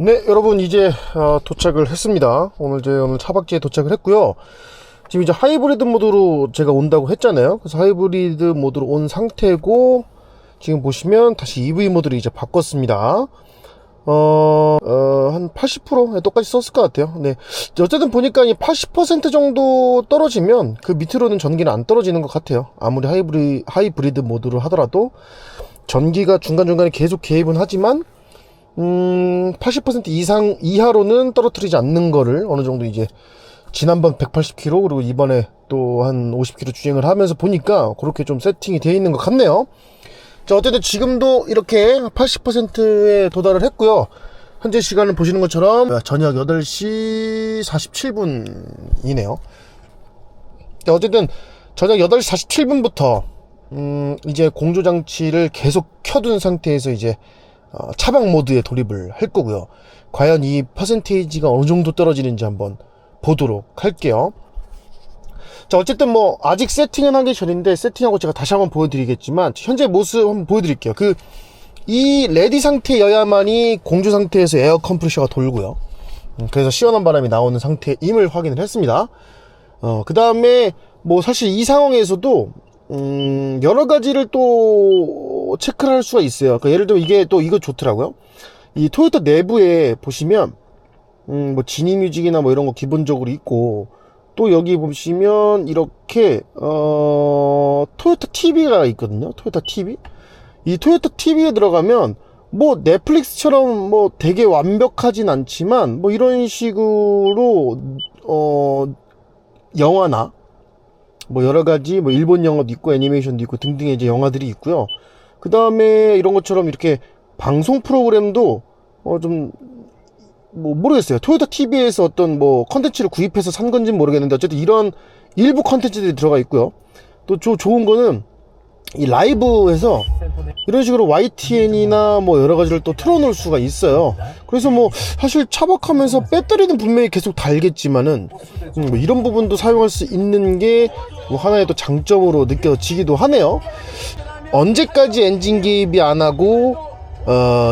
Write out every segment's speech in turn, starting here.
네, 여러분 이제 도착을 했습니다. 오늘 차박지에 도착을 했고요. 지금 이제 하이브리드 모드로 제가 온다고 했잖아요. 그래서 하이브리드 모드로 온 상태고, 지금 보시면 다시 EV 모드로 이제 바꿨습니다. 한 80% 똑같이 썼을 것 같아요. 네. 어쨌든 보니까 이 80% 정도 떨어지면 그 밑으로는 전기는 안 떨어지는 것 같아요. 아무리 하이브리드 모드로 하더라도 전기가 중간중간에 계속 개입은 하지만 80% 이하로는 떨어뜨리지 않는 거를 어느 정도 이제 지난번 180km 그리고 이번에 또 한 50km 주행을 하면서 보니까 그렇게 좀 세팅이 되어 있는 것 같네요. 자, 어쨌든 지금도 이렇게 80%에 도달을 했고요. 현재 시간을 보시는 것처럼 저녁 8시 47분이네요. 자, 어쨌든 저녁 8시 47분부터 이제 공조장치를 계속 켜둔 상태에서 이제 차박 모드에 돌입을 할 거고요. 과연 이 퍼센테이지가 어느 정도 떨어지는지 한번 보도록 할게요. 자, 어쨌든 뭐 아직 세팅은 하기 전인데 세팅하고 제가 다시 한번 보여드리겠지만 현재 모습 한번 보여드릴게요. 이 레디 상태여야만이 공조 상태에서 에어 컴프레셔가 돌고요. 그래서 시원한 바람이 나오는 상태임을 확인을 했습니다. 그 다음에 뭐 사실 이 상황에서도 여러 가지를 또 체크를 할 수가 있어요. 그러니까 예를 들면 이게 또 이거 좋더라고요. 이 토요타 내부에 보시면 뭐 지니뮤직이나 뭐 이런 거 기본적으로 있고, 또 여기 보시면 이렇게 토요타 TV가 있거든요. 토요타 TV. 이 토요타 TV에 들어가면 뭐 넷플릭스처럼 뭐 되게 완벽하진 않지만 뭐 이런 식으로 영화나 뭐 여러가지 뭐 일본 영화도 있고 애니메이션도 있고 등등의 이제 영화들이 있고요. 그 다음에 이런 것처럼 이렇게 방송 프로그램도 좀 뭐 모르겠어요. 토요타 TV에서 어떤 뭐 컨텐츠를 구입해서 산 건지는 모르겠는데 어쨌든 이런 일부 컨텐츠들이 들어가 있고요. 또 좋은 거는 이 라이브에서 이런 식으로 YTN이나 뭐 여러 가지를 또 틀어놓을 수가 있어요. 그래서 뭐 사실 차박하면서 배터리는 분명히 계속 달겠지만은 뭐 이런 부분도 사용할 수 있는 게 뭐 하나의 또 장점으로 느껴지기도 하네요. 언제까지 엔진 개입이 안 하고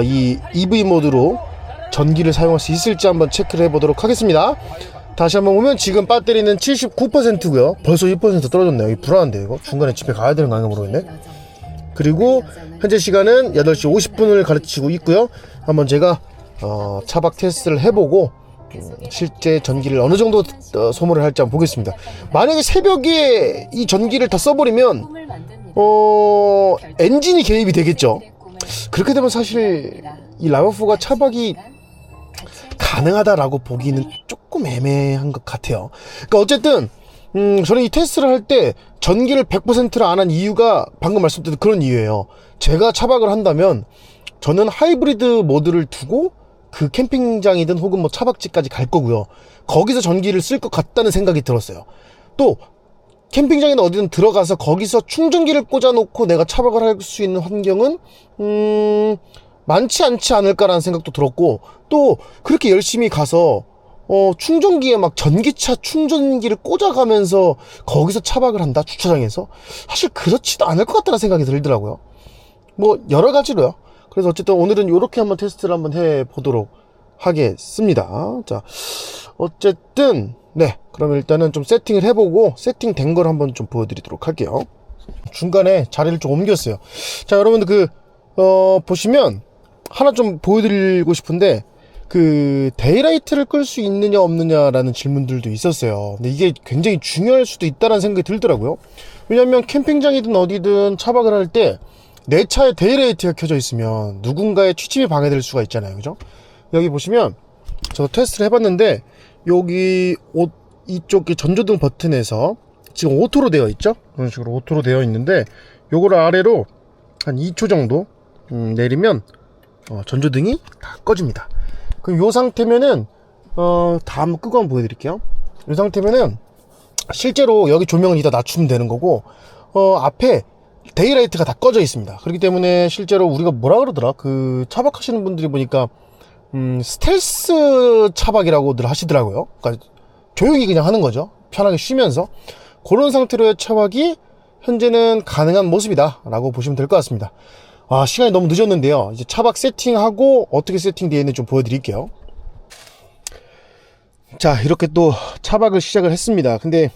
이 EV 모드로 전기를 사용할 수 있을지 한번 체크를 해보도록 하겠습니다. 다시 한번 보면 지금 배터리는 79%고요 벌써 1% 떨어졌네요. 이거 불안한데 이거 중간에 집에 가야 되는 거 아닌가 모르겠네. 그리고 현재 시간은 8시 50분을 가르치고 있고요. 한번 제가 차박 테스트를 해보고 실제 전기를 어느 정도 소모를 할지 한번 보겠습니다. 만약에 새벽에 이 전기를 다 써버리면 엔진이 개입이 되겠죠. 그렇게 되면 사실 이 라바4가 차박이 가능하다라고 보기는 조금 애매한 것 같아요. 그러니까 어쨌든 저는 이 테스트를 할 때 전기를 100%를 안 한 이유가 방금 말씀드린 그런 이유예요. 제가 차박을 한다면 저는 하이브리드 모드를 두고 그 캠핑장이든 혹은 뭐 차박지까지 갈 거고요. 거기서 전기를 쓸 것 같다는 생각이 들었어요. 또 캠핑장이나 어디든 들어가서 거기서 충전기를 꽂아놓고 내가 차박을 할 수 있는 환경은 많지 않지 않을까라는 생각도 들었고, 또 그렇게 열심히 가서 충전기에 막 전기차 충전기를 꽂아가면서 거기서 차박을 한다, 주차장에서. 사실 그렇지도 않을 것 같다는 생각이 들더라고요. 뭐 여러 가지로요. 그래서 어쨌든 오늘은 이렇게 한번 테스트를 한번 해보도록 하겠습니다. 자, 어쨌든 네, 그럼 일단은 좀 세팅을 해보고 세팅된 걸 한번 좀 보여드리도록 할게요. 중간에 자리를 좀 옮겼어요. 자, 여러분들 보시면 하나 좀 보여드리고 싶은데, 데이라이트를 끌 수 있느냐 없느냐라는 질문들도 있었어요. 근데 이게 굉장히 중요할 수도 있다는 생각이 들더라고요. 왜냐면 캠핑장이든 어디든 차박을 할 때 내 차에 데이라이트가 켜져 있으면 누군가의 취침이 방해될 수가 있잖아요. 그죠? 여기 보시면 저 테스트를 해봤는데, 여기 이쪽 전조등 버튼에서 지금 오토로 되어 있죠? 이런 식으로 오토로 되어 있는데, 요거를 아래로 한 2초 정도 내리면 전조등이 다 꺼집니다. 그럼 요 상태면은 다 한번 끄고 한번 보여드릴게요. 요 상태면은 실제로 여기 조명을 이따 낮추면 되는 거고, 앞에 데이라이트가 다 꺼져 있습니다. 그렇기 때문에 실제로 우리가 뭐라 그러더라, 차박하시는 분들이 보니까 스텔스 차박이라고들 하시더라고요. 그러니까 조용히 그냥 하는 거죠. 편하게 쉬면서. 그런 상태로의 차박이 현재는 가능한 모습이다 라고 보시면 될 것 같습니다. 시간이 너무 늦었는데요. 이제 차박 세팅하고 어떻게 세팅되어 있는지 좀 보여드릴게요. 자, 이렇게 또 차박을 시작을 했습니다. 근데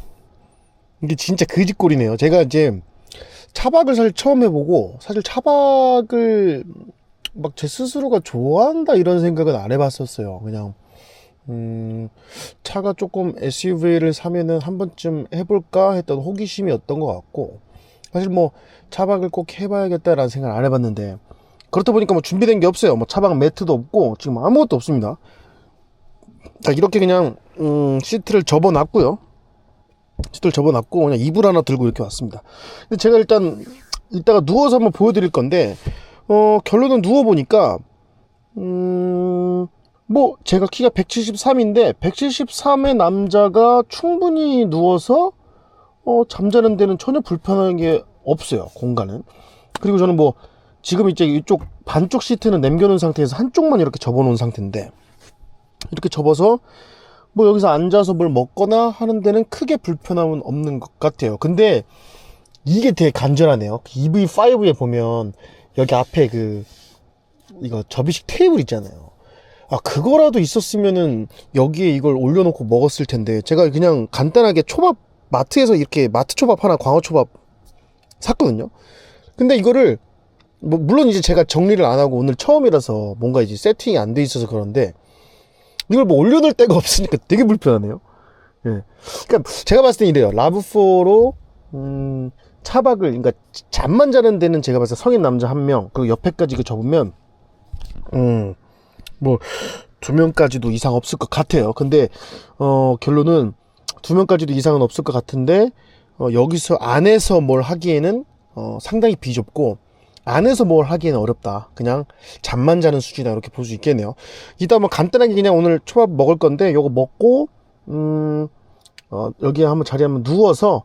이게 진짜 거지꼴이네요. 제가 이제 차박을 사실 처음 해보고, 사실 차박을 막 제 스스로가 좋아한다 이런 생각은 안 해봤었어요. 그냥 차가 조금 SUV를 사면은 한 번쯤 해볼까 했던 호기심이었던 것 같고, 사실 뭐 차박을 꼭 해봐야겠다라는 생각을 안 해봤는데, 그렇다 보니까 뭐 준비된 게 없어요. 뭐 차박 매트도 없고 지금 아무것도 없습니다. 자, 이렇게 그냥 시트를 접어놨고요. 시트를 접어놨고 그냥 이불 하나 들고 이렇게 왔습니다. 근데 제가 일단 이따가 누워서 한번 보여드릴 건데, 결론은 누워보니까 뭐 제가 키가 173인데 173의 남자가 충분히 누워서 잠자는 데는 전혀 불편한 게 없어요, 공간은. 그리고 저는 뭐 지금 이제 이쪽 반쪽 시트는 남겨놓은 상태에서 한쪽만 이렇게 접어놓은 상태인데, 이렇게 접어서 뭐 여기서 앉아서 뭘 먹거나 하는 데는 크게 불편함은 없는 것 같아요. 근데 이게 되게 간절하네요. EV5에 보면 여기 앞에 이거 접이식 테이블 있잖아요. 그거라도 있었으면은 여기에 이걸 올려놓고 먹었을 텐데, 제가 그냥 간단하게 초밥, 마트에서 이렇게 마트 초밥 하나, 광어 초밥 샀거든요. 근데 이거를 뭐 물론 이제 제가 정리를 안 하고 오늘 처음이라서 뭔가 이제 세팅이 안 돼 있어서 그런데, 이걸 뭐 올려놓을 데가 없으니까 되게 불편하네요. 예. 그러니까 제가 봤을 땐 이래요. 라브4로 차박을, 그러니까 잠만 자는 데는 제가 봤을 때 성인 남자 1명, 그리고 옆에까지 이거 접으면 뭐 2명까지도 이상 없을 것 같아요. 근데 결론은 2명까지도 이상은 없을 것 같은데, 여기서 안에서 뭘 하기에는 상당히 비좁고, 안에서 뭘 하기에는 어렵다. 그냥 잠만 자는 수준이다, 이렇게 볼 수 있겠네요. 이따 뭐 간단하게 그냥 오늘 초밥 먹을 건데, 요거 먹고 여기에 한번 자리에 한번 누워서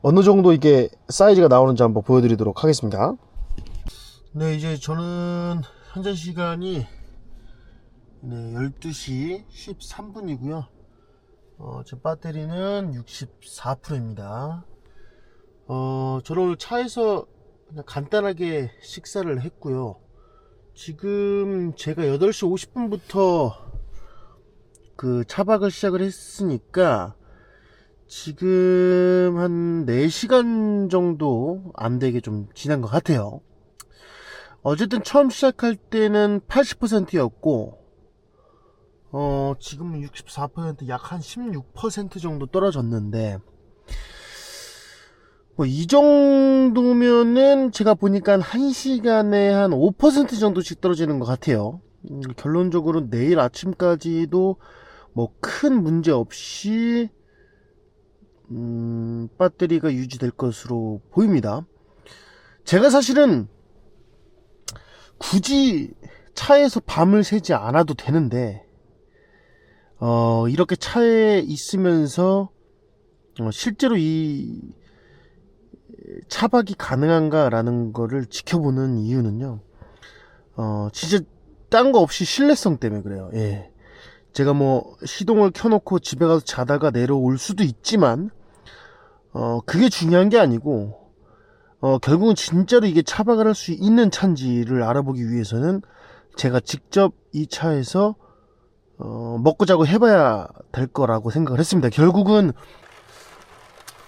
어느 정도 이게 사이즈가 나오는지 한번 보여드리도록 하겠습니다. 네, 이제 저는 현재 시간이 12시 13분이고요. 제 배터리는 64%입니다. 저는 오늘 차에서 그냥 간단하게 식사를 했고요. 지금 제가 8시 50분부터 차박을 시작을 했으니까 지금 한 4시간 정도 안 되게 좀 지난 것 같아요. 어쨌든 처음 시작할 때는 80%였고 지금은 64%, 약 한 16% 정도 떨어졌는데, 뭐 이 정도면은 제가 보니까 1시간에 한 5% 정도씩 떨어지는 것 같아요. 결론적으로 내일 아침까지도 뭐 큰 문제 없이 배터리가 유지될 것으로 보입니다. 제가 사실은 굳이 차에서 밤을 새지 않아도 되는데, 이렇게 차에 있으면서 실제로 이 차박이 가능한가 라는 거를 지켜보는 이유는요, 진짜 딴 거 없이 신뢰성 때문에 그래요. 예. 제가 뭐 시동을 켜놓고 집에 가서 자다가 내려올 수도 있지만 그게 중요한 게 아니고, 결국은 진짜로 이게 차박을 할 수 있는 차인지를 알아보기 위해서는 제가 직접 이 차에서 먹고 자고 해봐야 될 거라고 생각을 했습니다. 결국은.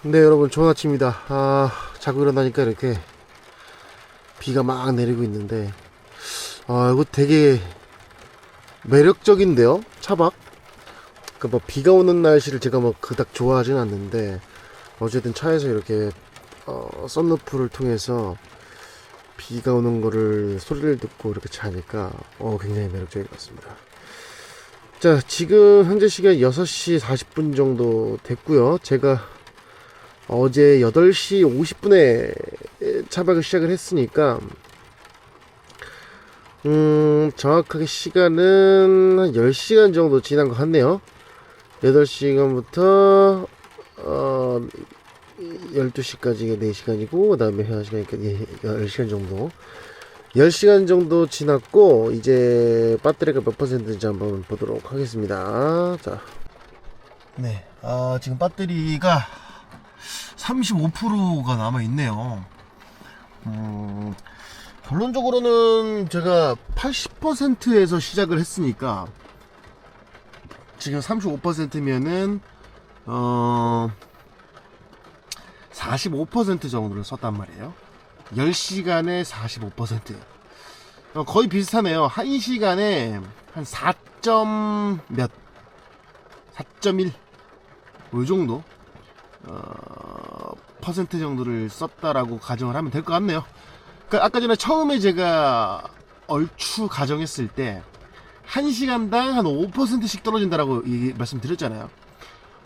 네, 여러분, 좋은 아침입니다. 자고 일어나니까 이렇게 비가 막 내리고 있는데, 이거 되게 매력적인데요, 차박. 뭐 비가 오는 날씨를 제가 뭐 그닥 좋아하진 않는데, 어쨌든 차에서 이렇게 썬루프를 통해서 비가 오는 거를 소리를 듣고 이렇게 자니까 굉장히 매력적인 것 같습니다. 자, 지금 현재 시간 6시 40분 정도 됐고요. 제가 어제 8시 50분에 차박을 시작을 했으니까 정확하게 시간은 한 10시간 정도 지난 것 같네요. 8시간부터 12시까지 4시간이고, 그 다음에 회화시간이니까 10시간 정도 10시간 정도 지났고, 이제 배터리가 몇 퍼센트인지 한번 보도록 하겠습니다. 자, 네, 지금 배터리가 35%가 남아있네요. 결론적으로는 제가 80%에서 시작을 했으니까 지금 35%면은 45% 정도를 썼단 말이에요. 10시간에 45%. 거의 비슷하네요. 1시간에 한 4점 몇 4.1 이 정도 퍼센트 정도를 썼다라고 가정을 하면 될 것 같네요. 그러니까 아까 전에 처음에 제가 얼추 가정했을 때 1시간당 한 5%씩 떨어진다라고 말씀드렸잖아요.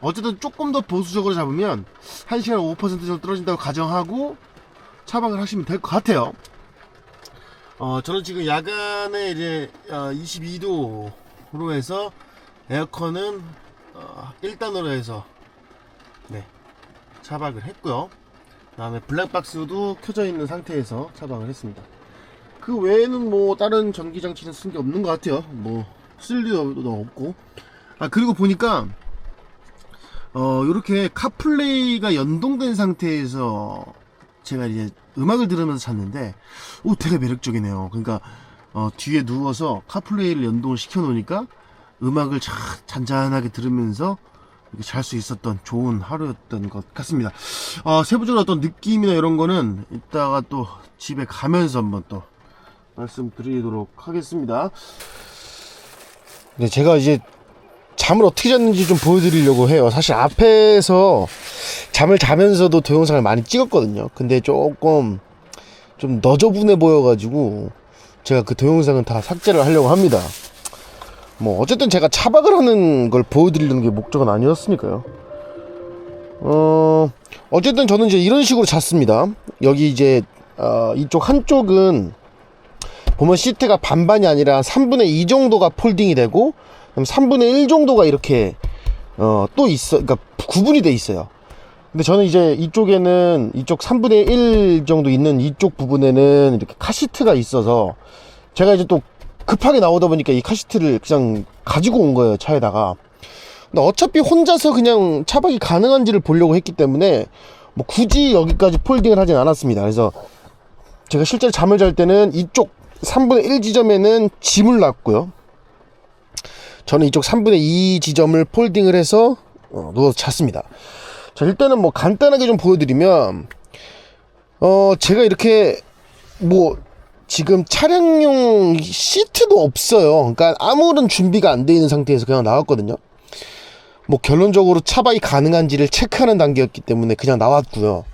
어쨌든 조금 더 보수적으로 잡으면 1시간 5% 정도 떨어진다고 가정하고 차박을 하시면 될 것 같아요. 저는 지금 야간에 이제 22도로 해서 에어컨은 1단으로 해서 네, 차박을 했고요. 그 다음에 블랙박스도 켜져 있는 상태에서 차박을 했습니다. 그 외에는 뭐 다른 전기장치는 쓴 게 없는 것 같아요. 뭐 쓸 일도 없고. 그리고 보니까 요렇게 카플레이가 연동된 상태에서 제가 이제 음악을 들으면서 잤는데 되게 매력적이네요. 그러니까 뒤에 누워서 카플레이를 연동을 시켜 놓으니까 음악을 잔잔하게 들으면서 잘 수 있었던 좋은 하루였던 것 같습니다. 세부적으로 어떤 느낌이나 이런 거는 이따가 또 집에 가면서 한번 또 말씀드리도록 하겠습니다. 네, 제가 이제 잠을 어떻게 잤는지 좀 보여드리려고 해요. 사실 앞에서 잠을 자면서도 동영상을 많이 찍었거든요. 근데 조금 좀 너저분해 보여가지고 제가 그 동영상은 다 삭제를 하려고 합니다. 뭐 어쨌든 제가 차박을 하는 걸 보여드리는 게 목적은 아니었으니까요. 어쨌든 저는 이제 이런 식으로 잤습니다. 여기 이제 이쪽 한쪽은 보면 시트가 반반이 아니라 3분의 2 정도가 폴딩이 되고 3분의 1 정도가 이렇게 또 있어, 그러니까 구분이 돼 있어요. 근데 저는 이제 이쪽에는 이쪽 3분의 1 정도 있는 이쪽 부분에는 이렇게 카시트가 있어서 제가 이제 또 급하게 나오다 보니까 이 카시트를 그냥 가지고 온 거예요, 차에다가. 근데 어차피 혼자서 그냥 차박이 가능한지를 보려고 했기 때문에 뭐 굳이 여기까지 폴딩을 하진 않았습니다. 그래서 제가 실제로 잠을 잘 때는 이쪽 3분의 1 지점에는 짐을 놨고요. 저는 이쪽 3분의 2 지점을 폴딩을 해서 누워서 잤습니다. 자, 일단은 뭐 간단하게 좀 보여드리면 제가 이렇게 뭐 지금 차량용 시트도 없어요. 그러니까 아무런 준비가 안 돼 있는 상태에서 그냥 나왔거든요. 뭐 결론적으로 차박이 가능한지를 체크하는 단계였기 때문에 그냥 나왔고요.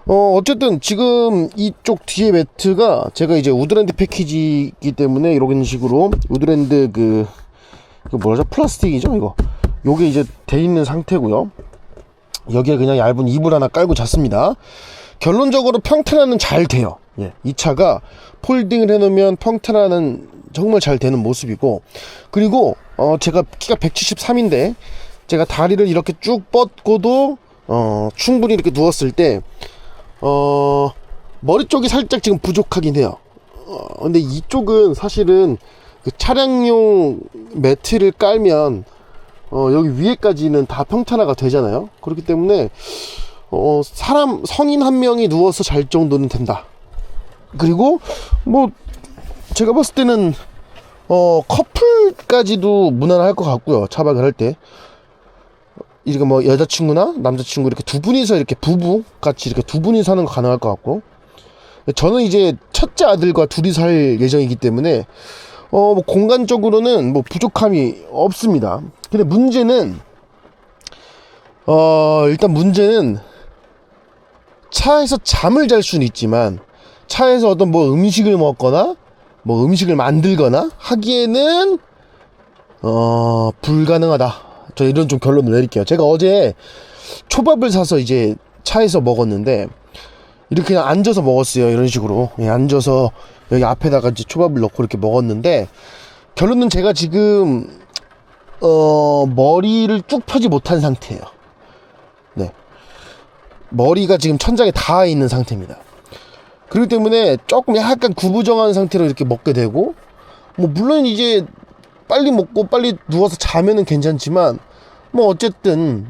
어쨌든 지금 이쪽 뒤에 매트가 제가 이제 우드랜드 패키지이기 때문에 이런 식으로 우드랜드 그 뭐라죠? 플라스틱이죠, 이거. 요게 이제 돼 있는 상태고요. 여기에 그냥 얇은 이불 하나 깔고 잤습니다. 결론적으로 평탄화는 잘 돼요. 예, 이 차가 폴딩을 해놓으면 평탄화는 정말 잘 되는 모습이고, 그리고 제가 키가 173인데 제가 다리를 이렇게 쭉 뻗고도 충분히 이렇게 누웠을 때 머리 쪽이 살짝 지금 부족하긴 해요. 근데 이쪽은 사실은 그 차량용 매트를 깔면 여기 위에까지는 다 평탄화가 되잖아요. 그렇기 때문에 성인 한 명이 누워서 잘 정도는 된다. 그리고 뭐 제가 봤을 때는 커플까지도 무난할 것 같고요. 차박을 할 때 이렇게 뭐 여자친구나 남자친구 이렇게 두 분이서 이렇게 부부 같이 이렇게 두 분이서 하는 거 가능할 것 같고, 저는 이제 첫째 아들과 둘이서 할 예정이기 때문에 뭐 공간적으로는 뭐 부족함이 없습니다. 근데 문제는 일단 문제는 차에서 잠을 잘 수는 있지만 차에서 어떤 뭐 음식을 먹거나 뭐 음식을 만들거나 하기에는 불가능하다. 저 이런 좀 결론을 내릴게요. 제가 어제 초밥을 사서 이제 차에서 먹었는데 이렇게 그냥 앉아서 먹었어요. 이런 식으로 앉아서 여기 앞에다가 이제 초밥을 넣고 이렇게 먹었는데, 결론은 제가 지금 머리를 쭉 펴지 못한 상태예요. 네, 머리가 지금 천장에 닿아 있는 상태입니다. 그렇기 때문에 조금 약간 구부정한 상태로 이렇게 먹게 되고, 뭐 물론 이제 빨리 먹고 빨리 누워서 자면은 괜찮지만 뭐 어쨌든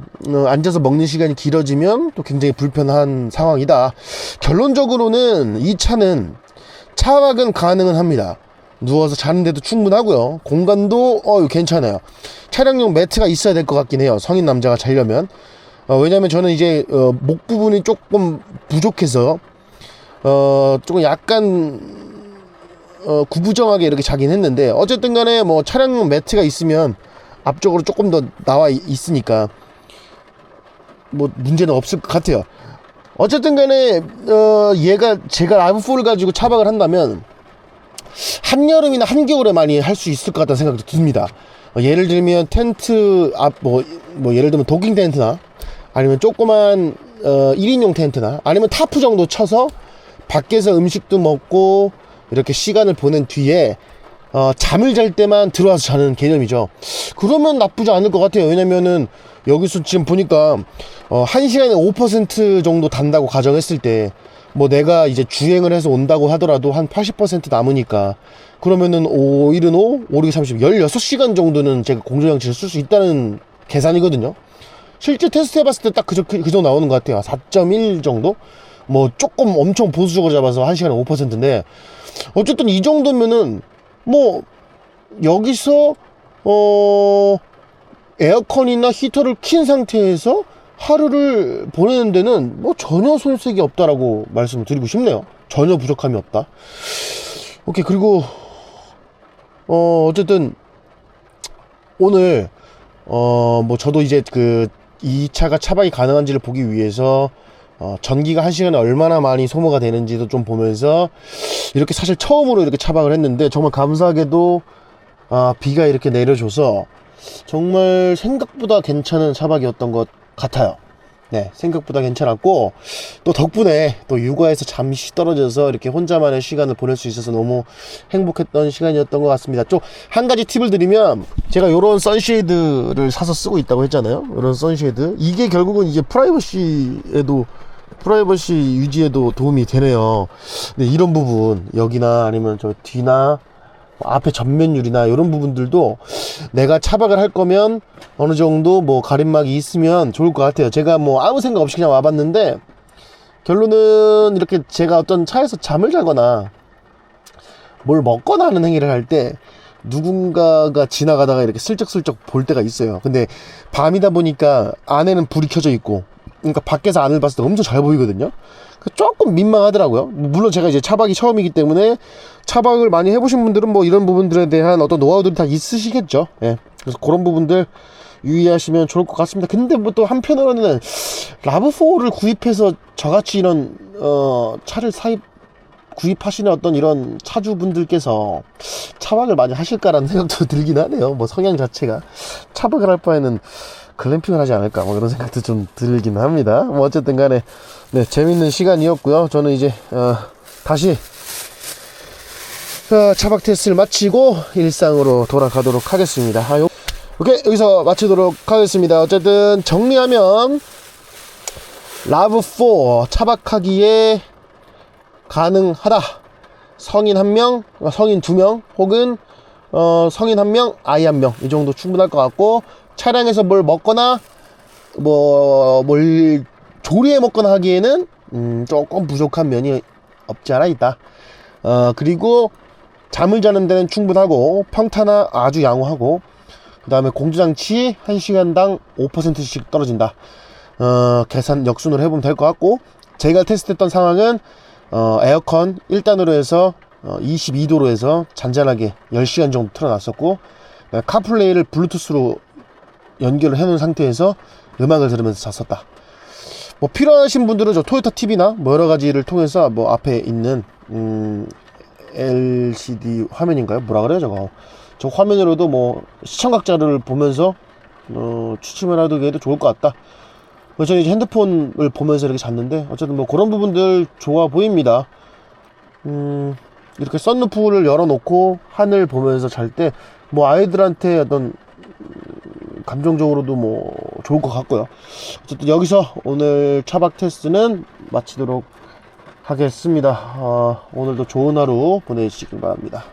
앉아서 먹는 시간이 길어지면 또 굉장히 불편한 상황이다. 결론적으로는 이 차는 차박은 가능은 합니다. 누워서 자는데도 충분하고요. 공간도 괜찮아요. 차량용 매트가 있어야 될 것 같긴 해요. 성인 남자가 자려면. 왜냐면 저는 이제 목 부분이 조금 부족해서 조금 약간 구부정하게 이렇게 자긴 했는데, 어쨌든 간에 뭐 차량용 매트가 있으면 앞쪽으로 조금 더 나와 있으니까 뭐 문제는 없을 것 같아요. 어쨌든 간에 제가 RAV4를 가지고 차박을 한다면 한여름이나 한겨울에 많이 할 수 있을 것 같다는 생각도 듭니다. 예를 들면 텐트 앞 뭐 예를 들면 도킹 텐트나 아니면 조그만 1인용 텐트나 아니면 타프 정도 쳐서 밖에서 음식도 먹고 이렇게 시간을 보낸 뒤에 잠을 잘 때만 들어와서 자는 개념이죠. 그러면 나쁘지 않을 것 같아요. 왜냐면은 여기서 지금 보니까 1시간에 5% 정도 단다고 가정했을 때, 뭐 내가 이제 주행을 해서 온다고 하더라도 한 80% 남으니까, 그러면은 5일은 5, 5, 6, 30, 16시간 정도는 제가 공조장치를 쓸 수 있다는 계산이거든요. 실제 테스트 해봤을 때 딱 그 정도 나오는 것 같아요. 4.1 정도? 뭐 조금 엄청 보수적으로 잡아서 1시간에 5%인데, 어쨌든 이 정도면은 뭐 여기서 에어컨이나 히터를 킨 상태에서 하루를 보내는 데는 뭐 전혀 손색이 없다라고 말씀을 드리고 싶네요. 전혀 부족함이 없다. 오케이. 그리고 어쨌든 오늘 뭐 저도 이제 이 차가 차박이 가능한지를 보기 위해서 전기가 1시간에 얼마나 많이 소모가 되는지도 좀 보면서 이렇게 사실 처음으로 이렇게 차박을 했는데, 정말 감사하게도 비가 이렇게 내려줘서 정말 생각보다 괜찮은 차박이었던 것 같아요. 네, 생각보다 괜찮았고, 또 덕분에 또 육아에서 잠시 떨어져서 이렇게 혼자만의 시간을 보낼 수 있어서 너무 행복했던 시간이었던 것 같습니다. 좀 한 가지 팁을 드리면, 제가 요런 선쉐이드를 사서 쓰고 있다고 했잖아요. 요런 선쉐이드, 이게 결국은 이제 프라이버시 유지에도 도움이 되네요. 근데 이런 부분, 여기나 아니면 저 뒤나 앞에 전면율이나 이런 부분들도 내가 차박을 할 거면 어느 정도 뭐 가림막이 있으면 좋을 것 같아요. 제가 뭐 아무 생각 없이 그냥 와봤는데, 결론은 이렇게 제가 어떤 차에서 잠을 자거나 뭘 먹거나 하는 행위를 할 때 누군가가 지나가다가 이렇게 슬쩍슬쩍 볼 때가 있어요. 근데 밤이다 보니까 안에는 불이 켜져 있고, 그러니까 밖에서 안을 봤을 때 엄청 잘 보이거든요. 조금 민망하더라고요. 물론 제가 이제 차박이 처음이기 때문에, 차박을 많이 해보신 분들은 뭐 이런 부분들에 대한 어떤 노하우들이 다 있으시겠죠. 예. 그래서 그런 부분들 유의하시면 좋을 것 같습니다. 근데 뭐 또 한편으로는 RAV4를 구입해서 저같이 이런 차를 구입하시는 어떤 이런 차주분들께서 차박을 많이 하실까라는 생각도 들긴 하네요. 뭐 성향 자체가 차박을 할 바에는 글램핑을 하지 않을까, 뭐 이런 생각도 좀 들긴 합니다. 뭐 어쨌든 간에 네, 재밌는 시간이었고요. 저는 이제 다시 차박 테스트를 마치고 일상으로 돌아가도록 하겠습니다. 오케이, 여기서 마치도록 하겠습니다. 어쨌든 정리하면 RAV4 차박하기에 가능하다. 성인 1명, 성인 2명, 혹은 성인 1명, 아이 1명, 이 정도 충분할 것 같고, 차량에서 뭘 먹거나 뭘 조리해 먹거나 하기에는 조금 부족한 면이 없지 않아 있다. 그리고 잠을 자는 데는 충분하고, 평타나 아주 양호하고, 그 다음에 공조장치 1시간당 5%씩 떨어진다. 계산 역순으로 해보면 될 것 같고, 제가 테스트했던 상황은 에어컨 1단으로 해서 22도로 해서 잔잔하게 10시간 정도 틀어놨었고, 카플레이를 블루투스로 연결을 해놓은 상태에서 음악을 들으면서 잤었다. 뭐 필요하신 분들은 저 토요타 TV나 뭐 여러 가지를 통해서 뭐 앞에 있는 LCD 화면인가요? 뭐라 그래요 저거? 저 화면으로도 뭐 시청각자를 보면서 취침을 하기에도 좋을 것 같다. 저는 이제 핸드폰을 보면서 이렇게 잤는데, 어쨌든 뭐 그런 부분들 좋아 보입니다. 이렇게 썬루프를 열어놓고 하늘 보면서 잘 때 뭐 아이들한테 어떤 감정적으로도 뭐 좋을 것 같고요. 어쨌든 여기서 오늘 차박 테스트는 마치도록 하겠습니다. 오늘도 좋은 하루 보내시길 바랍니다.